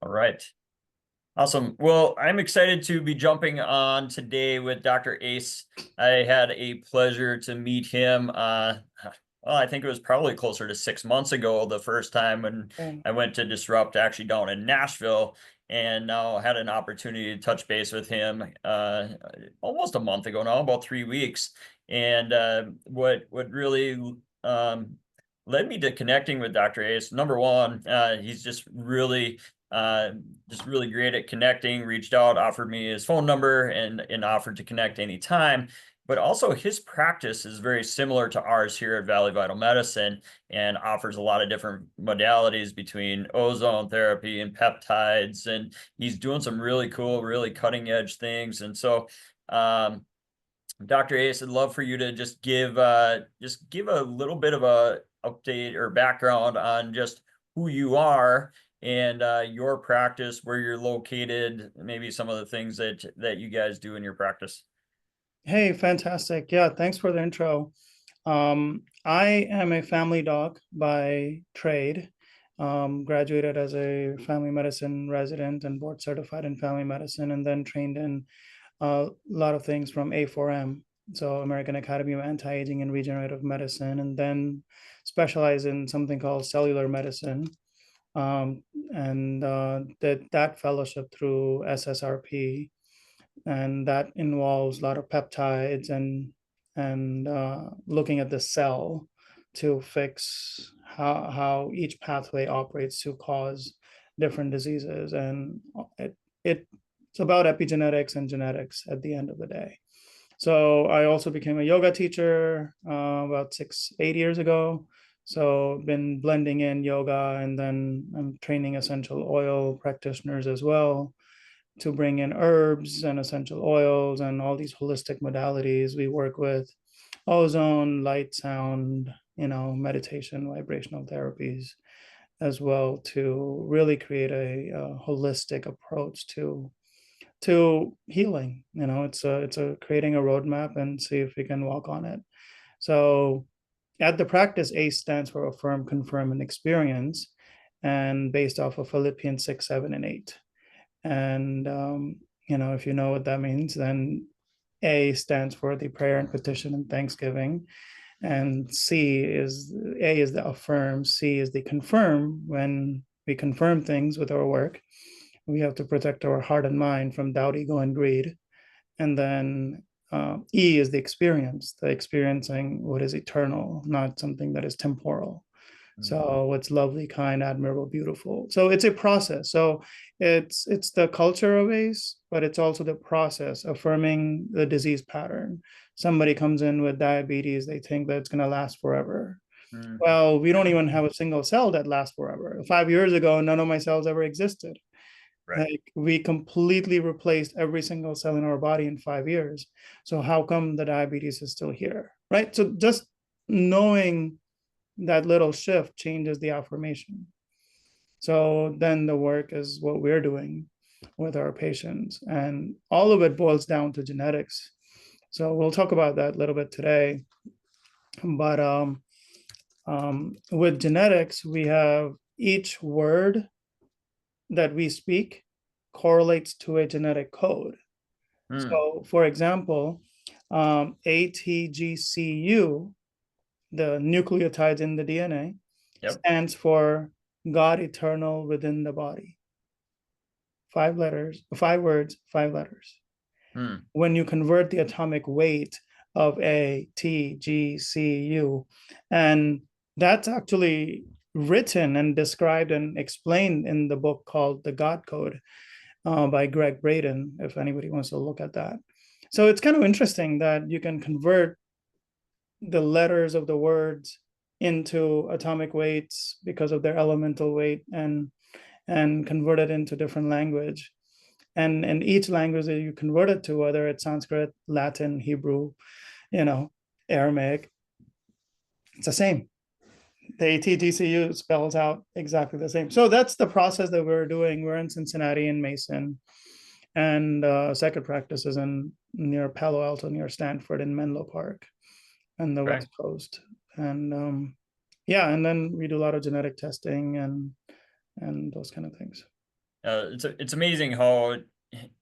All right. Awesome. Well, I'm excited to be jumping on today with Dr. Ace. I had a pleasure to meet him. Well, I think it was probably closer to 6 months ago, the first time when Okay. I went to Disrupt actually down in Nashville, and now had an opportunity to touch base with him almost a month ago now, about 3 weeks. And what really led me to connecting with Dr. Ace, number one, he's uh, just really great at connecting, reached out, offered me his phone number and offered to connect anytime. But also his practice is very similar to ours here at Valley Vital Medicine and offers a lot of different modalities between ozone therapy and peptides. And he's doing some really cool, really cutting edge things. And so, Dr. Ace, I'd love for you to just give a little bit of a update or background on just who you are and your practice, where you're located, maybe some of the things that you guys do in your practice. Hey, fantastic. Yeah, thanks for the intro. I am a family doc by trade. Graduated as a family medicine resident and board certified in family medicine, and then trained in a lot of things from A4M, so American Academy of Anti-Aging and Regenerative Medicine, and then specialized in something called cellular medicine. And did that fellowship through SSRP, and that involves a lot of peptides and looking at the cell to fix how each pathway operates to cause different diseases. And it's about epigenetics and genetics at the end of the day. So I also became a yoga teacher about 8 years ago. So been blending in yoga, and then I'm training essential oil practitioners as well to bring in herbs and essential oils and all these holistic modalities. We work with ozone, light, sound, meditation, vibrational therapies as well, to really create a holistic approach to healing. It's a creating a roadmap and see if we can walk on it. So at the practice, ACE stands for affirm, confirm, and experience, and based off of Philippians 6, 7, and 8. And if you know what that means, then A stands for the prayer and petition and thanksgiving, and A is the affirm, C is the confirm. When we confirm things with our work, we have to protect our heart and mind from doubt, ego, and greed. And then E is the experiencing what is eternal, not something that is temporal. So what's lovely, kind, admirable, beautiful. So it's a process. So it's the culture of ACE, but it's also the process affirming the disease pattern. Somebody comes in with diabetes, they think that it's going to last forever. Mm. Well, we don't even have a single cell that lasts forever. 5 years ago, none of my cells ever existed. Right. Like, we completely replaced every single cell in our body in 5 years. So how come the diabetes is still here? Right. So just knowing that little shift changes the affirmation. So then the work is what we're doing with our patients, and all of it boils down to genetics. So we'll talk about that a little bit today. But with genetics, we have each word that we speak correlates to a genetic code. Mm. So, for example, ATGCU, the nucleotides in the DNA, Yep. stands for God eternal within the body. 5 letters, 5 words, 5 letters. Mm. When you convert the atomic weight of ATGCU, and that's actually written and described and explained in the book called The God Code by Greg Braden, if anybody wants to look at that. So it's kind of interesting that you can convert the letters of the words into atomic weights because of their elemental weight, and convert it into different language. And each language that you convert it to, whether it's Sanskrit, Latin, Hebrew, Aramaic, it's the same. The ATGCU spells out exactly the same. So that's the process that we're doing. We're in Cincinnati and Mason, and second practice is in near Palo Alto, near Stanford, in Menlo Park, and the Okay. West Coast. And yeah, and then we do a lot of genetic testing and those kind of things. it's amazing how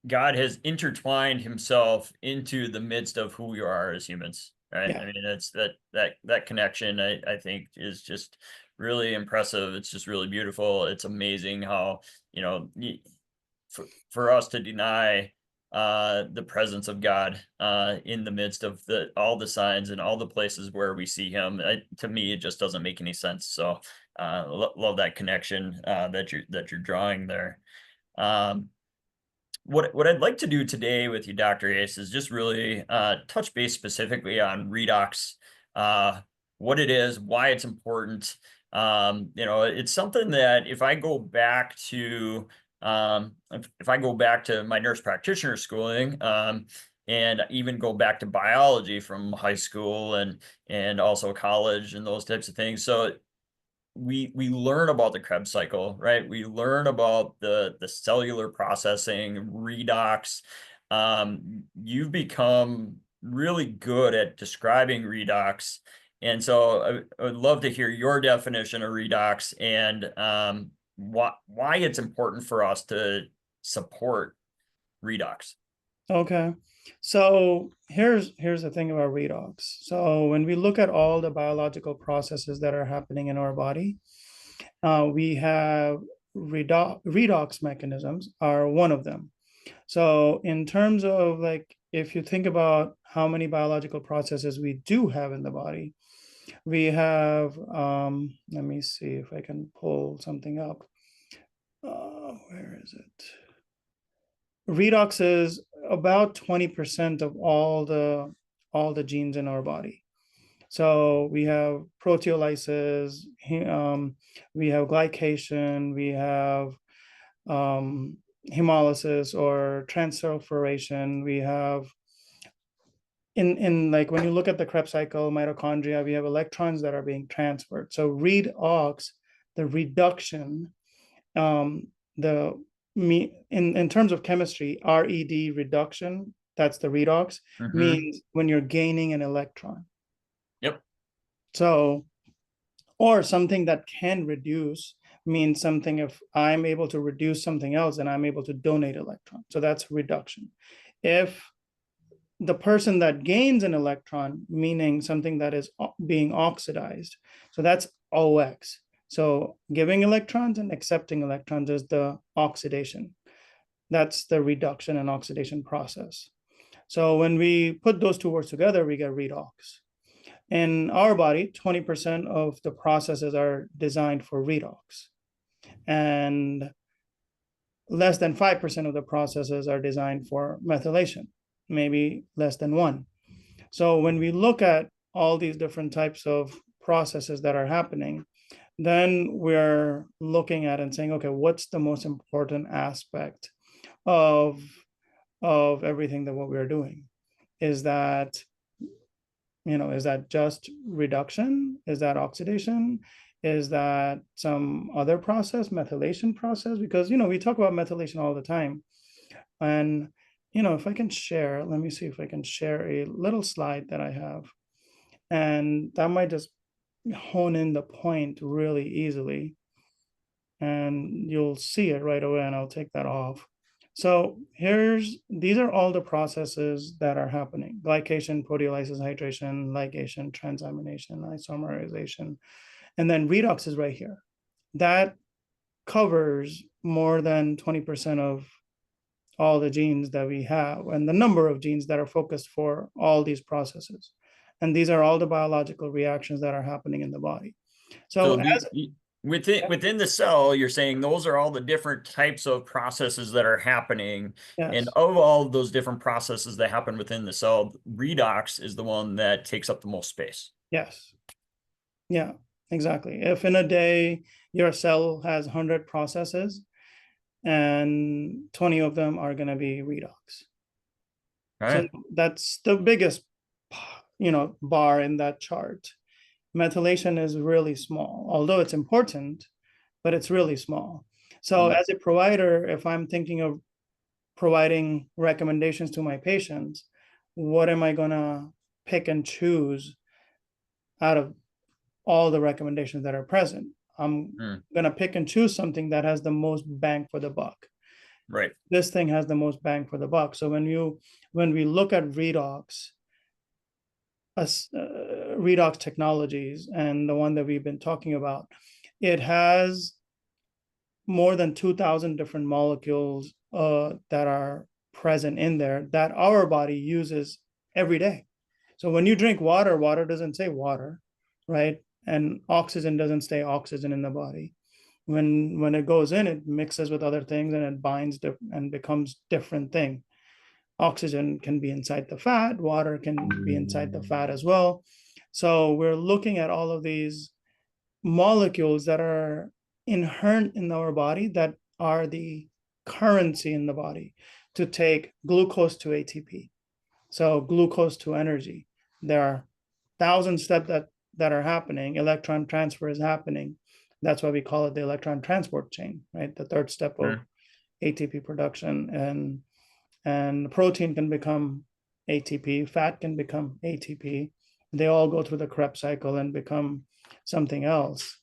God has intertwined himself into the midst of who we are as humans, right? Yeah. I mean, it's that connection I think is just really impressive. It's just really beautiful. It's amazing how, you know, for us to deny the presence of God in the midst of all the signs and all the places where we see him, to me it just doesn't make any sense. So love that connection that you're drawing there. Um, what I'd like to do today with you, Dr. Ace, is just really touch base specifically on redox, uh, what it is, why it's important. You know, it's something that if I go back to if I go back to my nurse practitioner schooling, and even go back to biology from high school and also college and those types of things. So we learn about the Krebs cycle, right? We learn about the cellular processing, redox. You've become really good at describing redox, and so I would love to hear your definition of redox and why it's important for us to support redox. Okay. So here's the thing about redox. So when we look at all the biological processes that are happening in our body, we have redox mechanisms are one of them. So in terms of like, if you think about how many biological processes we do have in the body, we have, let me see if I can pull something up. Where is it? Redox is about 20% of all the genes in our body. So we have proteolysis, we have glycation, we have um, hemolysis or transsulfuration. We have in like when you look at the Krebs cycle, mitochondria, we have electrons that are being transferred. So redox, the reduction, the in terms of chemistry, RED reduction, that's the redox, Mm-hmm. means when you're gaining an electron. Yep. So, or something that can reduce means something, if I'm able to reduce something else and I'm able to donate electron. So that's reduction. If the person that gains an electron, meaning something that is being oxidized, so that's OX. So giving electrons and accepting electrons is the oxidation. That's the reduction and oxidation process. So when we put those two words together, we get redox. In our body, 20% of the processes are designed for redox, and less than 5% of the processes are designed for methylation, maybe less than one. So when we look at all these different types of processes that are happening, then we're looking at and saying, okay, what's the most important aspect of everything that what we're doing? Is that, is that just reduction? Is that oxidation? Is that some other process, methylation process? Because, we talk about methylation all the time. And, if I can share, let me see if I can share a little slide that I have. And that might just hone in the point really easily. And you'll see it right away, and I'll take that off. So these are all the processes that are happening: glycation, proteolysis, hydration, ligation, transamination, isomerization, and then redox is right here. That covers more than 20% of all the genes that we have and the number of genes that are focused for all these processes. And these are all the biological reactions that are happening in the body. So So as within the cell, you're saying those are all the different types of processes that are happening. And yes, of all those different processes that happen within the cell, redox is the one that takes up the most space. yes, yeah, exactly. If in a day your cell has 100 processes and 20 of them are going to be redox. All So right. that's the biggest, bar in that chart. Methylation is really small, although it's important, but it's really small. So Mm, as a provider, if I'm thinking of providing recommendations to my patients, what am I gonna pick and choose out of all the recommendations that are present? I'm mm. gonna pick and choose something that has the most bang for the buck. Right. This thing has the most bang for the buck. So when we look at redox, redox technologies, and the one that we've been talking about, it has more than 2,000 different molecules that are present in there that our body uses every day. So when you drink water, water doesn't say water, right? And oxygen doesn't stay oxygen in the body. When it goes in, it mixes with other things and it binds and becomes different thing. Oxygen can be inside the fat, water can be inside the fat as well. So we're looking at all of these molecules that are inherent in our body that are the currency in the body to take glucose to ATP. So glucose to energy. There are thousand steps that are happening. Electron transfer is happening. That's why we call it the electron transport chain, right? The third step of ATP production, and protein can become ATP, fat can become ATP. They all go through the Krebs cycle and become something else.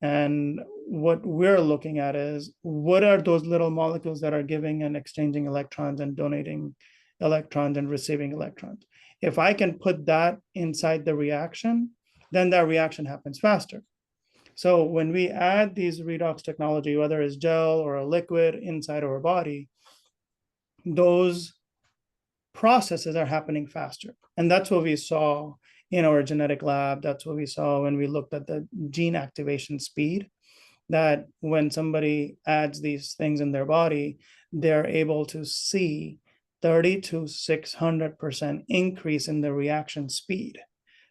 And what we're looking at is what are those little molecules that are giving and exchanging electrons and donating electrons and receiving electrons. If I can put that inside the reaction, then that reaction happens faster. So when we add these redox technology, whether it's gel or a liquid inside our body, those processes are happening faster. And that's what we saw in our genetic lab. That's what we saw when we looked at the gene activation speed, that when somebody adds these things in their body, they're able to see 30 to 600% increase in the reaction speed.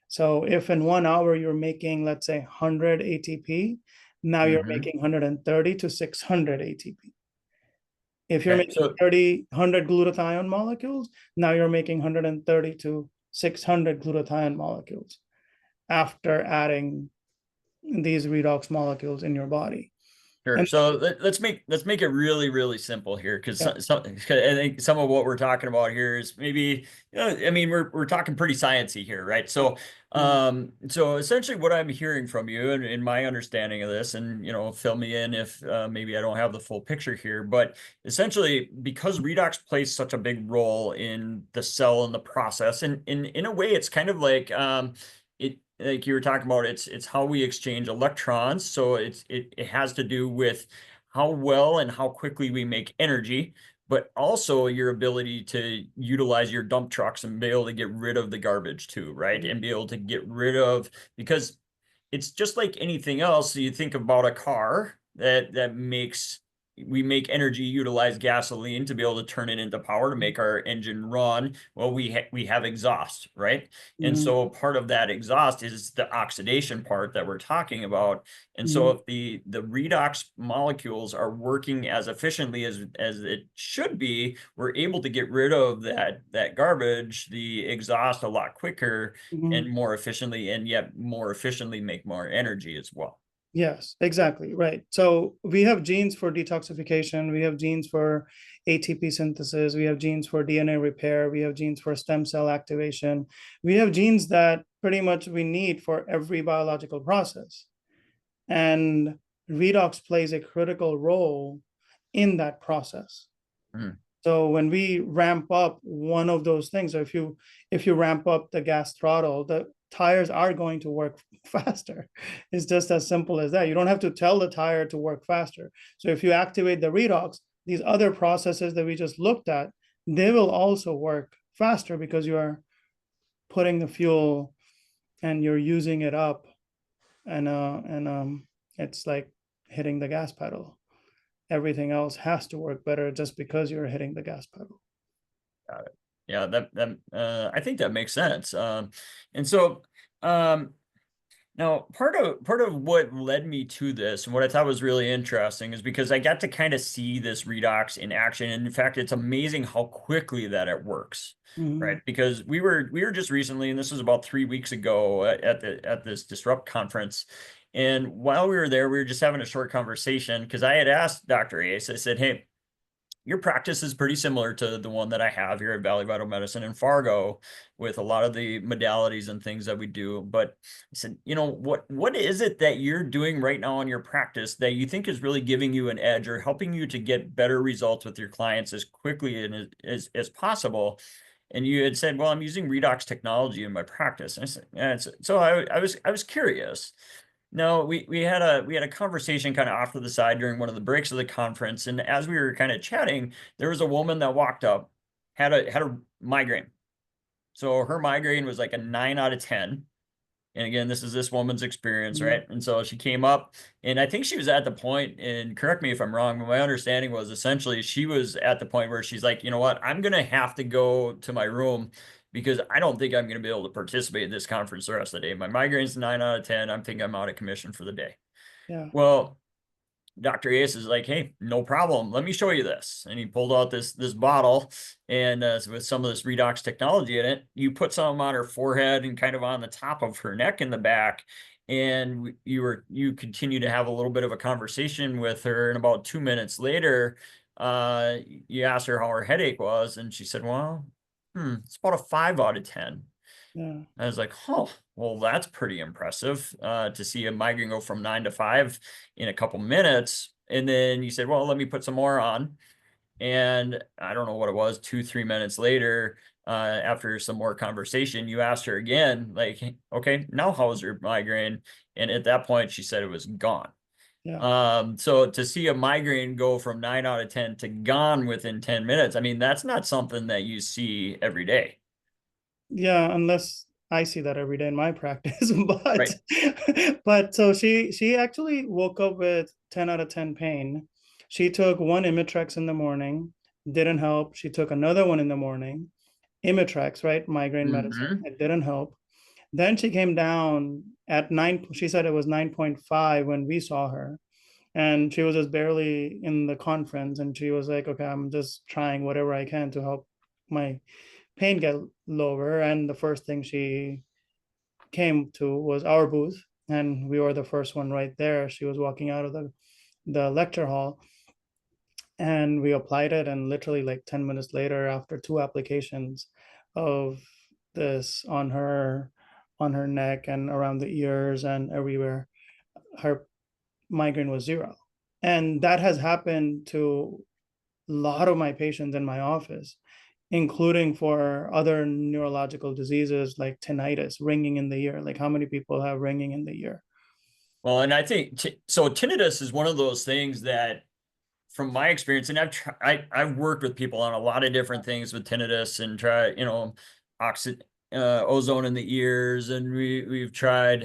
So if in 1 hour you're making, let's say 100 ATP, now you're making 130 to 600 ATP. If you're Okay. making So 100 glutathione molecules, now you're making 130 to 600 glutathione molecules after adding these redox molecules in your body. sure. And So let's make it really, really simple here, because yeah, I think some of what we're talking about here is maybe, I mean, we're talking pretty sciencey here, right? So mhm, so essentially what I'm hearing from you, and in my understanding of this, and fill me in if maybe I don't have the full picture here, but essentially because redox plays such a big role in the cell and the process, and in a way, it's kind of like it like you were talking about, it's how we exchange electrons. So it has to do with how well and how quickly we make energy, but also your ability to utilize your dump trucks and be able to get rid of the garbage too, right? And be able to get rid of, because it's just like anything else. You think about a car that makes, we make energy, utilize gasoline to be able to turn it into power to make our engine run. Well, we have exhaust, right? And mhm, so part of that exhaust is the oxidation part that we're talking about. And so mhm, if the redox molecules are working as efficiently as it should be, we're able to get rid of that garbage, the exhaust, a lot quicker and mhm. more efficiently, and yet more efficiently make more energy as well. Yes, exactly. Right. So we have genes for detoxification, we have genes for ATP synthesis, we have genes for DNA repair, we have genes for stem cell activation. We have genes that pretty much we need for every biological process. And redox plays a critical role in that process. Mm. So when we ramp up one of those things, so if you ramp up the gas throttle, the tires are going to work faster. It's just as simple as that. You don't have to tell the tire to work faster. So if you activate the redox, these other processes that we just looked at, they will also work faster because you are putting the fuel and you're using it up, and it's like hitting the gas pedal. Everything else has to work better just because you're hitting the gas pedal. Got it. Yeah, that I think that makes sense. And so um, now part of what led me to this and what I thought was really interesting is because I got to kind of see this redox in action. And in fact, it's amazing how quickly that it works, Mhm, right? Because we were just recently, and this was about 3 weeks ago at this Disrupt conference. And while we were there, we were just having a short conversation because I had asked Dr. Ace, I said, hey, your practice is pretty similar to the one that I have here at Valley Vital Medicine in Fargo with a lot of the modalities and things that we do. But I said, what is it that you're doing right now in your practice that you think is really giving you an edge or helping you to get better results with your clients as quickly and as possible? And you had said, well, I'm using Redox technology in my practice. And I said, yeah, so I was curious. No, we had a conversation kind of off to the side during one of the breaks of the conference, and as we were kind of chatting, there was a woman that walked up, had a migraine. So her migraine was like a 9 out of 10. And again, this is this woman's experience, Yeah, right? And so she came up, and I think she was at the point, and correct me if I'm wrong, but my understanding was essentially she was at the point where she's like, you know what, I'm gonna have to go to my room because I don't think I'm gonna be able to participate in this conference the rest of the day. My migraine's 9 out of 10. I'm thinking I'm out of commission for the day. yeah, Well, Dr. Ace is like, hey, no problem. Let me show you this. And he pulled out this bottle, and with some of this redox technology in it, you put some on her forehead and kind of on the top of her neck in the back. And you continue to have a little bit of a conversation with her. And about 2 minutes later, you asked her how her headache was, and she said, well, it's about a 5 out of 10. yeah, I was like, oh, well, that's pretty impressive to see a migraine go from 9 to 5 in a couple minutes. And then you said, well, let me put some more on. And I don't know what it was, 2, 3 minutes later, after some more conversation, you asked her again, like, "Hey, okay, now how's your migraine?" And at that point, she said it was gone. yeah. So to see a migraine go from 9 out of 10 to gone within 10 minutes, I mean, that's not something that you see every day. Yeah, unless I see that every day in my practice. But Right. but so she actually woke up with 10 out of 10 pain. She took one Imitrex in the morning, didn't help. She took another one in the morning, Imitrex, right? Migraine medicine. Hmm. It didn't help. Then she came down at 9, she said it was 9.5 when we saw her. And she was just barely in the conference, and she was like, okay, I'm just trying whatever I can to help my pain get lower. And the first thing she came to was our booth, and we were the first one right there. She was walking out of the lecture hall, and we applied it, and literally like 10 minutes later, after two applications of this on her neck and around the ears and everywhere, her migraine was zero. And that has happened to a lot of my patients in my office, including for other neurological diseases like tinnitus, ringing in the ear. Like, how many people have ringing in the ear? Well, and I think so. Tinnitus is one of those things that, from my experience, and I've worked with people on a lot of different things with tinnitus and oxy, ozone in the ears, and we've tried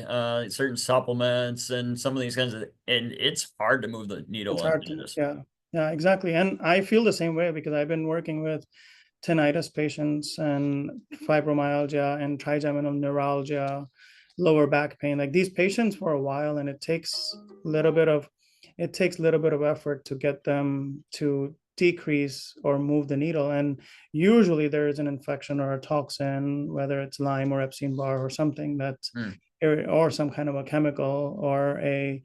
certain supplements and some of these kinds of, and it's hard to move the needle It's on hard to, tinnitus. yeah, yeah, exactly. And I feel the same way because I've been working with tinnitus patients and fibromyalgia and trigeminal neuralgia, lower back pain, like these patients for a while, and a little bit of it takes a little bit of effort to get them to decrease or move the needle. And usually there is an infection or a toxin, whether it's Lyme or Epstein-Barr or something that's Hmm. or some kind of a chemical or a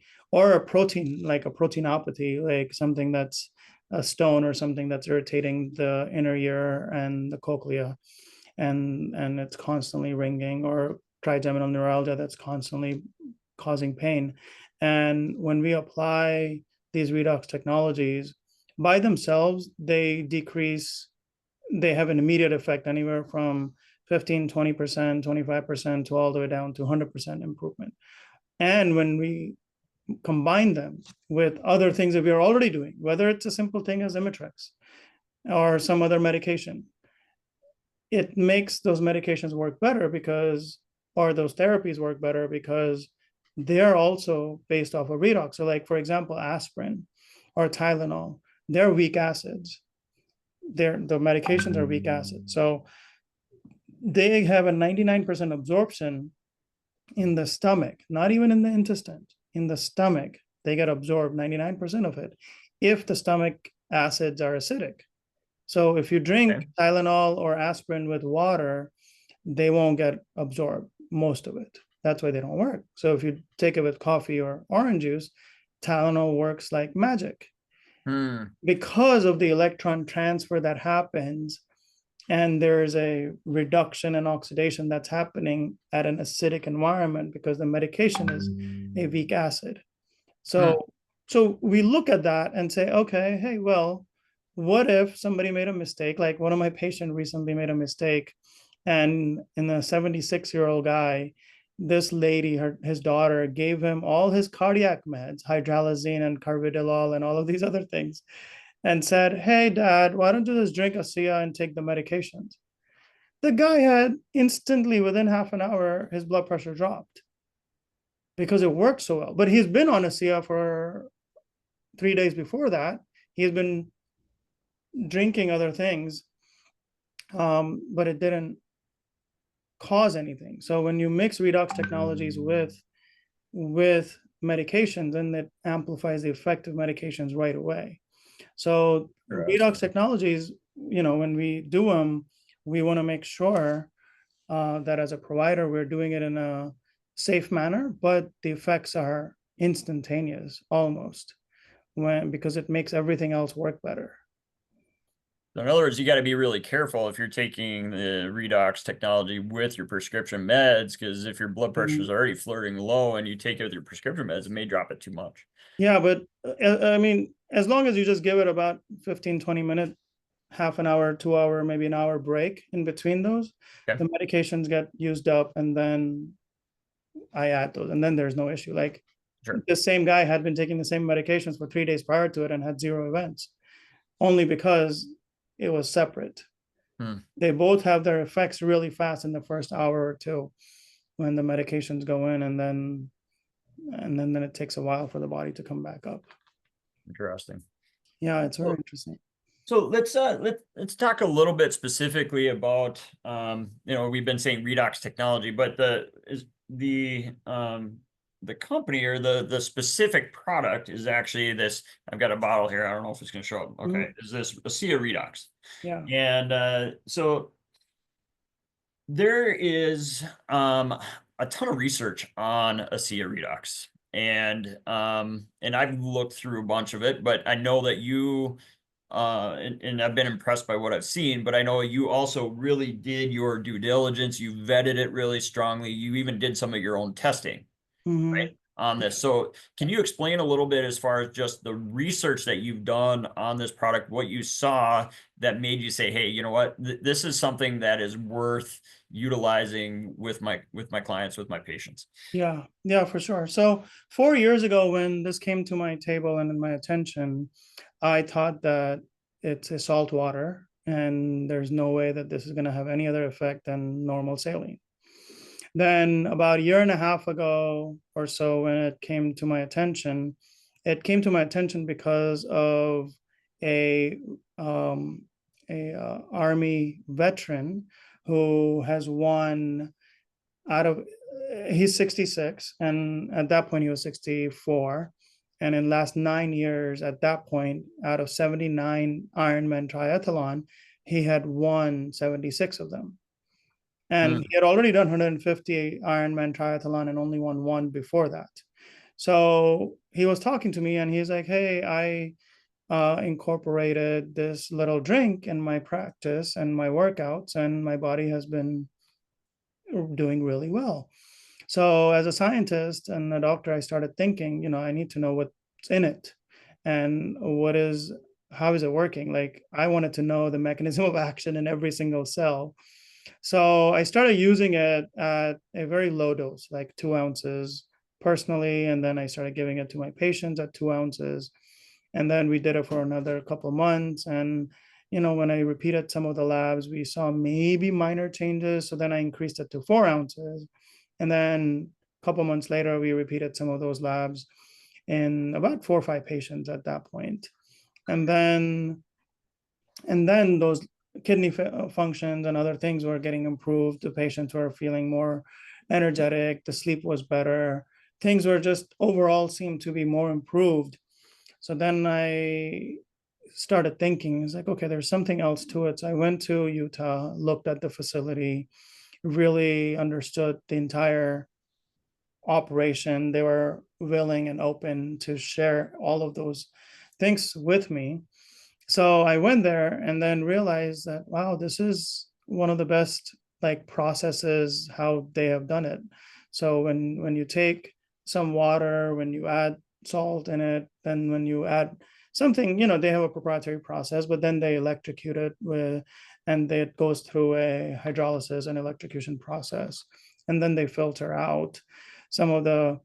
protein, like a proteinopathy, like something that's a stone or something that's irritating the inner ear and the cochlea, and it's constantly ringing, or trigeminal neuralgia that's constantly causing pain. And when we apply these redox technologies by themselves, they have an immediate effect, anywhere from 15, 20%, 25% to all the way down to 100% improvement. And when we combine them with other things that we are already doing, whether it's a simple thing as Imitrex or some other medication, it makes those medications work better because, or those therapies work better because they're also based off of redox. So, like, for example, aspirin or Tylenol, they're weak acids. The medications are weak acids. So they have a 99% absorption in the stomach, not even in the intestine, in the stomach. They get absorbed 99% of it if the stomach acids are acidic. So if you Okay. drink Tylenol or aspirin with water, they won't get absorbed, most of it. That's why they don't work. So if you take it with coffee or orange juice, Tylenol works like magic. Hmm. because of the electron transfer that happens, and there's a reduction in oxidation that's happening at an acidic environment because the medication is a weak acid. Hmm. So we look at that and say, okay, hey, well, what if somebody made a mistake? Like one of my patients recently made a mistake, and in a 76-year-old guy, this lady, his daughter, gave him all his cardiac meds, hydralazine and carvedilol and all of these other things, and said, hey, Dad, why don't you just drink Asea and take the medications? The guy had instantly, within half an hour, his blood pressure dropped because it worked so well. But he's been on Asea for 3 days before that. He's been drinking other things, but it didn't cause anything. So when you mix redox technologies with medications, then it amplifies the effect of medications right away. So redox Interesting. technologies, when we do them, we want to make sure that as a provider, we're doing it in a safe manner, but the effects are instantaneous almost because it makes everything else work better. So in other words, you got to be really careful if you're taking the redox technology with your prescription meds, because if your blood pressure is Mhm. already flirting low and you take it with your prescription meds, it may drop it too much. Yeah, but I mean, as long as you just give it about 15, 20 minutes, half an hour, 2 hour, maybe an hour break in between those, Okay. the medications get used up and then I add those and then there's no issue. Like Sure. the same guy had been taking the same medications for 3 days prior to it and had zero events, only because it was separate. Hmm. They both have their effects really fast in the first hour or two when the medications go in, and then it takes a while for the body to come back up. Interesting. Yeah, it's very So, interesting. so let's talk a little bit specifically about we've been saying redox technology, but the company or the specific product is actually this. I've got a bottle here. I don't know if it's going to show up. Mhm. Okay, is this Asea Redox? Yeah. And so there is a ton of research on Asea Redox. And I've looked through a bunch of it, but I know that you and I've been impressed by what I've seen, but I know you also really did your due diligence. You vetted it really strongly. You even did some of your own testing, right, Hmm. on this. So can you explain a little bit as far as just the research that you've done on this product, what you saw that made you say, hey, you know what, this is something that is worth utilizing with my clients, with my patients. Yeah, yeah, for sure. So 4 years ago, when this came to my table and in my attention, I thought that it's a salt water and there's no way that this is going to have any other effect than normal saline. Then about a year and a half ago or so, when it came to my attention because of a army veteran who has won out of he's 66, and at that point he was 64, and in the last 9 years at that point, out of 79 Ironman triathlon, he had won 76 of them, and he Hmm. had already done 150 Ironman triathlon and only won one before that. So he was talking to me and he's like, hey, I incorporated this little drink in my practice and my workouts, and my body has been doing really well. So as a scientist and a doctor, I started thinking, I need to know what's in it and how is it working? Like I wanted to know the mechanism of action in every single cell. So I started using it at a very low dose, like 2 ounces personally. And then I started giving it to my patients at 2 ounces. And then we did it for another couple of months. And, when I repeated some of the labs, we saw maybe minor changes. So then I increased it to 4 ounces. And then a couple months later, we repeated some of those labs in about 4 or 5 patients at that point. And then those kidney functions and other things were getting improved. The patients were feeling more energetic. The sleep was better. Things were just overall seemed to be more improved. So then I started thinking, it's like, okay, there's something else to it. So I went to Utah, looked at the facility, really understood the entire operation. They were willing and open to share all of those thinks with me. So I went there and then realized that, wow, this is one of the best like processes how they have done it. So when you take some water, when you add salt in it, then when you add something, they have a proprietary process, but then they electrocute it with, and it goes through a hydrolysis and electrocution process. And then they filter out some of the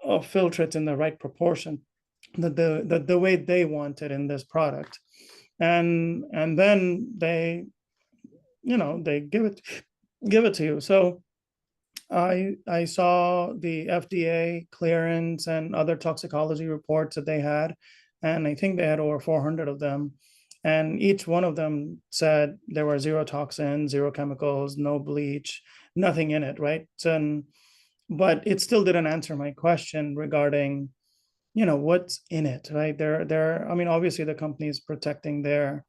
filtrates in the right proportion, the way they want it in this product. And then they give it to you. So I saw the FDA clearance and other toxicology reports that they had, and I think they had over 400 of them. And each one of them said there were zero toxins, zero chemicals, no bleach, nothing in it, right? But it still didn't answer my question regarding, what's in it, right? I mean, obviously the company is protecting their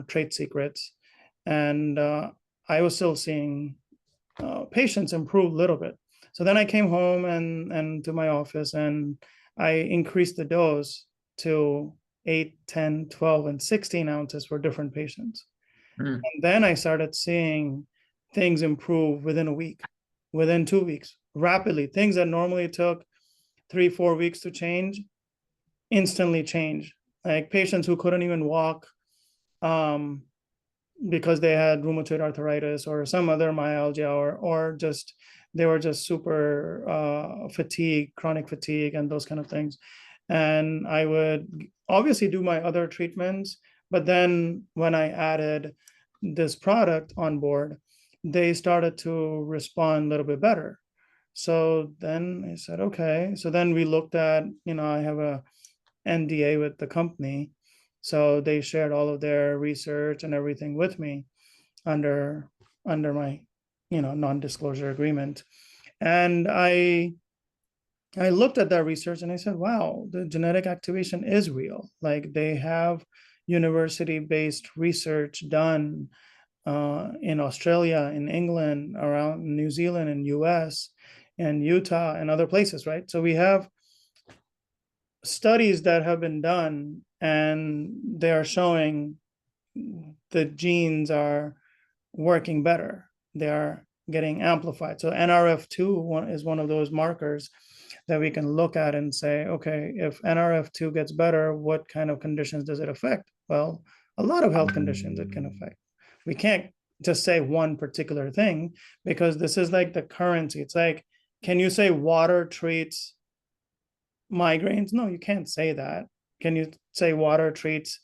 trade secrets, and I was still seeing patients improve a little bit. So then I came home and to my office, and I increased the dose to 8, 10, 12, and 16 ounces for different patients. Mm. And then I started seeing things improve within a week, within 2 weeks, rapidly. Things that normally took 3, 4 weeks to change instantly change. Like patients who couldn't even walk, um, because they had rheumatoid arthritis or some other myalgia, or just they were just super fatigue, chronic fatigue, and those kind of things. And I would obviously do my other treatments, but then when I added this product on board, they started to respond a little bit better. So then I said, okay. So then we looked at, I have a NDA with the company. So they shared all of their research and everything with me under my, non-disclosure agreement. And I looked at that research and I said, wow, the genetic activation is real. Like they have university-based research done in Australia, in England, around New Zealand, and US, and Utah, and other places, right? So we have studies that have been done, and they are showing the genes are working better. They are getting amplified. So NRF2 is one of those markers that we can look at and say, okay, if NRF2 gets better, what kind of conditions does it affect? Well, a lot of health conditions it can affect. We can't just say one particular thing, because this is like the currency. It's like, can you say water treats migraines? No, you can't say that. Can you say water treats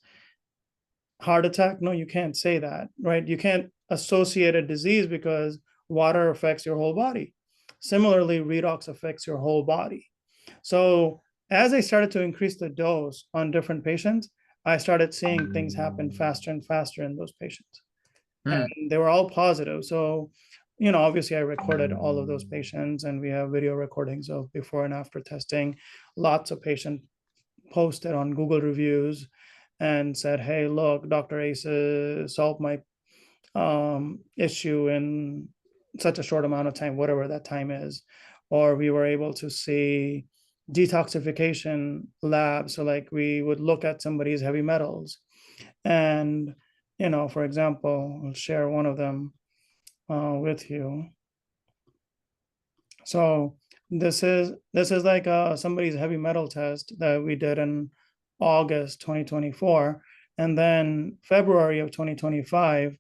heart attack? No, you can't say that, right? You can't associate a disease because water affects your whole body. Similarly, redox affects your whole body. So as I started to increase the dose on different patients, I started seeing things happen faster and faster in those patients. Mm. And they were all positive. So, obviously I recorded all of those patients, and we have video recordings of before and after testing. Lots of patients posted on Google reviews and said, hey, look, Dr. Ace solved my issue in such a short amount of time, whatever that time is. Or we were able to see detoxification labs. So like we would look at somebody's heavy metals, and, for example, I'll share one of them with you. So this is like somebody's heavy metal test that we did in August 2024, and then February of 2025,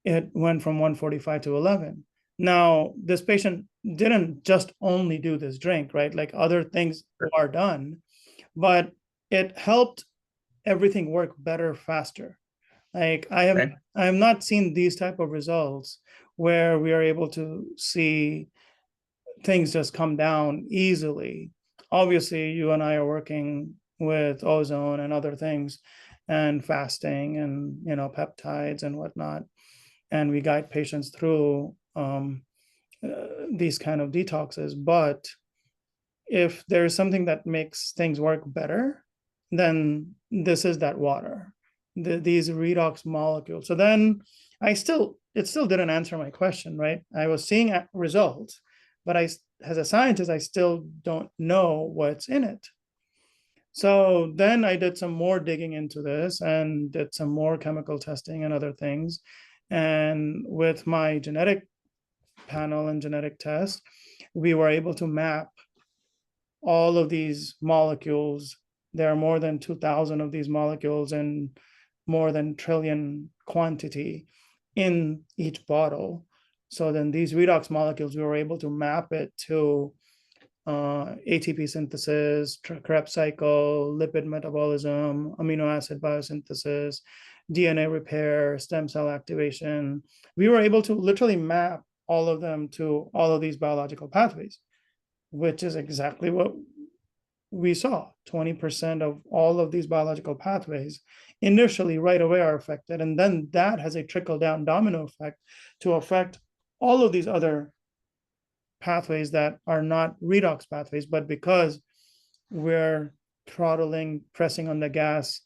it went from 145 to 11. Now, this patient didn't just only do this drink, right? Like other things are done, but it helped everything work better, faster. Like Okay. I have not seen these type of results where we are able to see things just come down easily. Obviously, you and I are working with ozone and other things, and fasting, and peptides and whatnot, and we guide patients through these kind of detoxes. But if there's something that makes things work better, then this is that water, these redox molecules. So then it still didn't answer my question, right? I was seeing results, but as a scientist, I still don't know what's in it. So then I did some more digging into this and did some more chemical testing and other things. And with my genetic panel and genetic test, we were able to map all of these molecules. There are more than 2,000 of these molecules and more than trillion quantity in each bottle. So then these redox molecules, we were able to map it to ATP synthesis, Krebs cycle, lipid metabolism, amino acid biosynthesis, DNA repair, stem cell activation. We were able to literally map all of them to all of these biological pathways, which is exactly what we saw. 20% of all of these biological pathways initially right away are affected. And then that has a trickle down domino effect to affect all of these other pathways that are not redox pathways, but because we're throttling, pressing on the gas,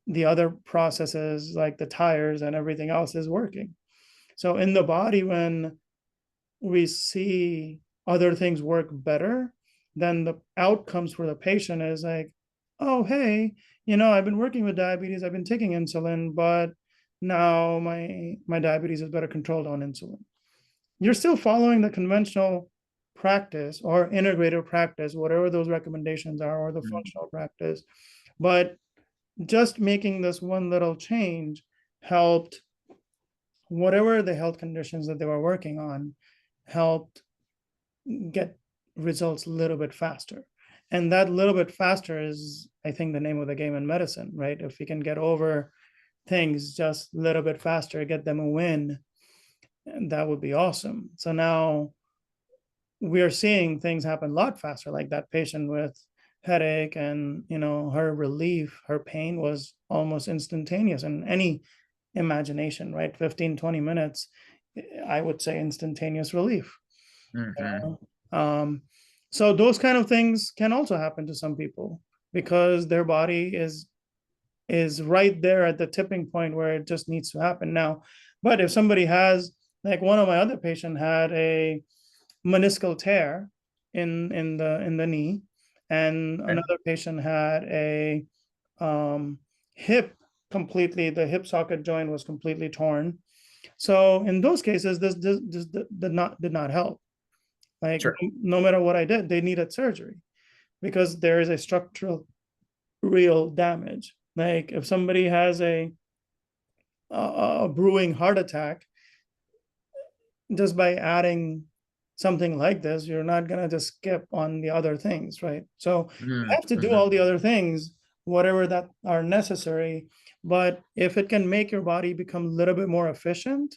the other processes like the tires and everything else is working. So in the body, when we see other things work better, then the outcomes for the patient is like, oh, hey, I've been working with diabetes, I've been taking insulin, but now my diabetes is better controlled on insulin. You're still following the conventional practice or integrative practice, whatever those recommendations are, or the Mm. functional practice. But just making this one little change helped whatever the health conditions that they were working on, helped get results a little bit faster. And that little bit faster is, I think, the name of the game in medicine, right? If we can get over things just a little bit faster, get them a win, that would be awesome. So now we are seeing things happen a lot faster, like that patient with headache, and her relief, her pain was almost instantaneous in any imagination, right? 15-20 minutes, I would say instantaneous relief. Mhm. um, so those kind of things can also happen to some people because their body is right there at the tipping point where it just needs to happen now. But if somebody has, like one of my other patient had a meniscal tear in the knee, and Okay. another patient had a hip, completely, the hip socket joint was completely torn. So in those cases, this did not help. Like Sure. no matter what I did, they needed surgery because there is a structural real damage. Like if somebody has a brewing heart attack, just by adding something like this, you're not going to just skip on the other things, right? So you Mm. have to do Mhm. all the other things, whatever that are necessary. But if it can make your body become a little bit more efficient,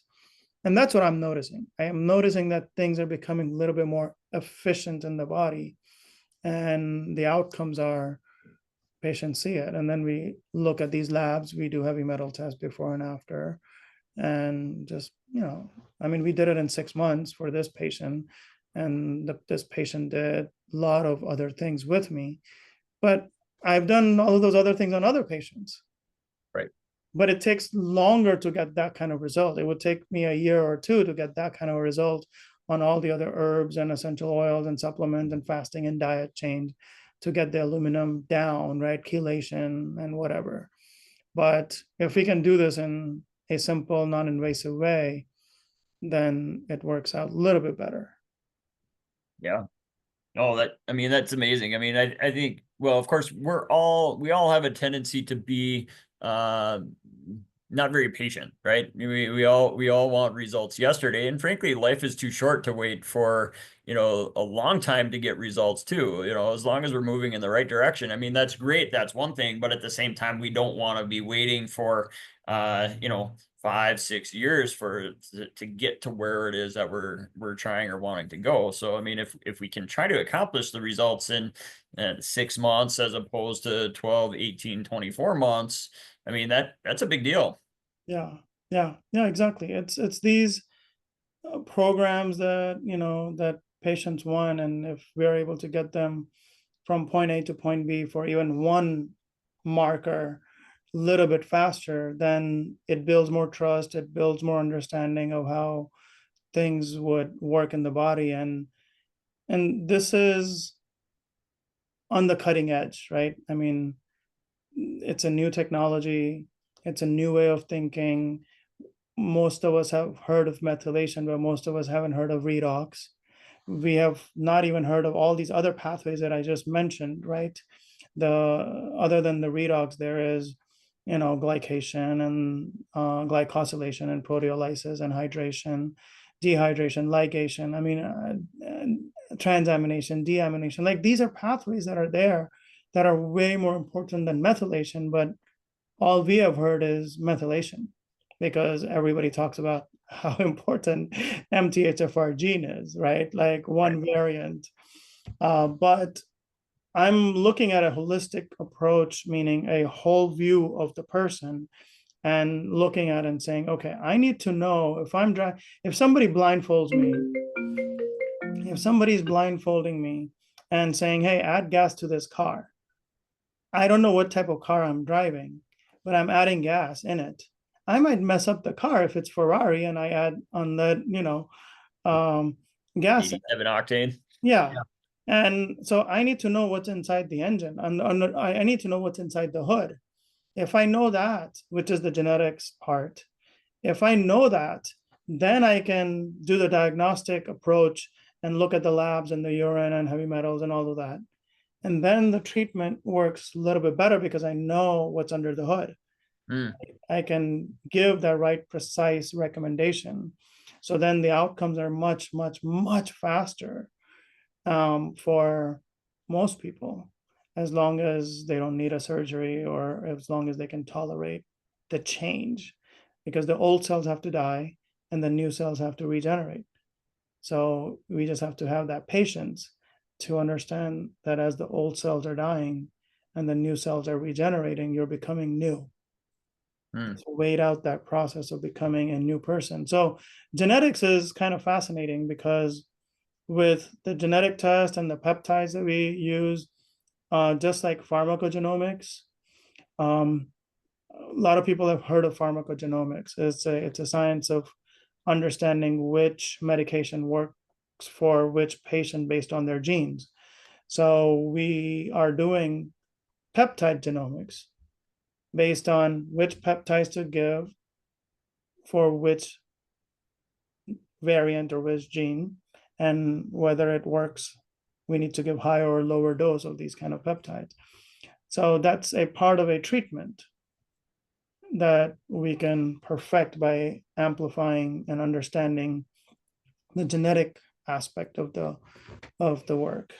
and that's what I'm noticing. I am noticing that things are becoming a little bit more efficient in the body, and the outcomes are patients see it. And then we look at these labs, we do heavy metal tests before and after, and just I mean, we did it in 6 months for this patient, and this patient did a lot of other things with me, but I've done all of those other things on other patients, Right. but it takes longer to get that kind of result. It would take me a year or two to get that kind of result on all the other herbs and essential oils and supplements and fasting and diet change to get the aluminum down, right? Chelation and whatever. But if we can do this in a simple, non-invasive way, then it works out a little bit better. Yeah. Oh, I mean, that's amazing. I mean, I think, well, of course, we all have a tendency to be, uh, not very patient, right? We all want results yesterday. And frankly, life is too short to wait for, a long time to get results too. As long as we're moving in the right direction. I mean, that's great. That's one thing. But at the same time, we don't want to be waiting for, 5, 6 years to get to where it is that we're trying or wanting to go. So I mean, if we can try to accomplish the results in 6 months as opposed to 12, 18, 24 months, I mean that's a big deal. Yeah, yeah, exactly. It's these programs that that patients want, and if we're able to get them from point A to point B for even one marker a little bit faster, then it builds more trust, it builds more understanding of how things would work in the body. And this is on the cutting edge, right? I mean, it's a new technology, it's a new way of thinking. Most of us have heard of methylation, but most of us haven't heard of redox. We have not even heard of all these other pathways that I just mentioned, right? The other than the redox, there is, glycation and glycosylation and proteolysis and hydration, dehydration, ligation. I mean, transamination, deamination. Like these are pathways that are there that are way more important than methylation, but all we have heard is methylation because everybody talks about how important MTHFR gene is, right? Like one variant. But I'm looking at a holistic approach, meaning a whole view of the person and looking at it and saying, okay, I need to know if somebody blindfolds me, if somebody's blindfolding me and saying, hey, add gas to this car, I don't know what type of car I'm driving, but I'm adding gas in it. I might mess up the car if it's Ferrari and I add on the, gas. 87 octane. Yeah. And so I need to know what's inside the engine and I need to know what's inside the hood. If I know that, which is the genetics part, if I know that, then I can do the diagnostic approach and look at the labs and the urine and heavy metals and all of that. And then the treatment works a little bit better because I know what's under the hood. Mm. I can give that right, precise recommendation. So then the outcomes are much, much, much faster for most people, as long as they don't need a surgery or as long as they can tolerate the change, because the old cells have to die and the new cells have to regenerate. So we just have to have that patience to understand that as the old cells are dying and the new cells are regenerating, you're becoming new. Mm. So wait out that process of becoming a new person. So genetics is kind of fascinating because with the genetic test and the peptides that we use, just like pharmacogenomics, a lot of people have heard of pharmacogenomics. It's a science of understanding which medication works for which patient based on their genes. So we are doing peptide genomics based on which peptides to give for which variant or which gene, and whether it works, we need to give higher or lower dose of these kind of peptides. So that's a part of a treatment that we can perfect by amplifying and understanding the genetic aspect of the work,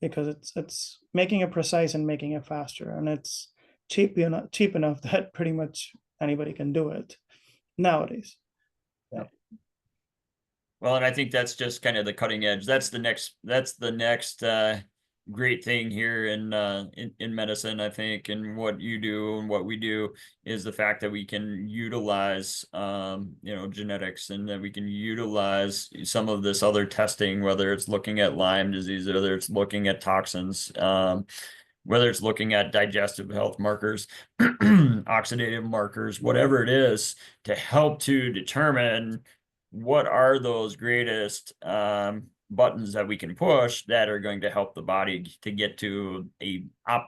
because it's making it precise and making it faster, and it's cheap enough that pretty much anybody can do it nowadays. Yeah. Well, and I think that's just kind of the cutting edge. That's the next great thing here in medicine, I think, and what you do and what we do is the fact that we can utilize genetics, and that we can utilize some of this other testing, whether it's looking at Lyme disease, whether it's looking at toxins, whether it's looking at digestive health markers, oxidative markers, whatever it is, to help to determine what are those greatest buttons that we can push that are going to help the body to get to a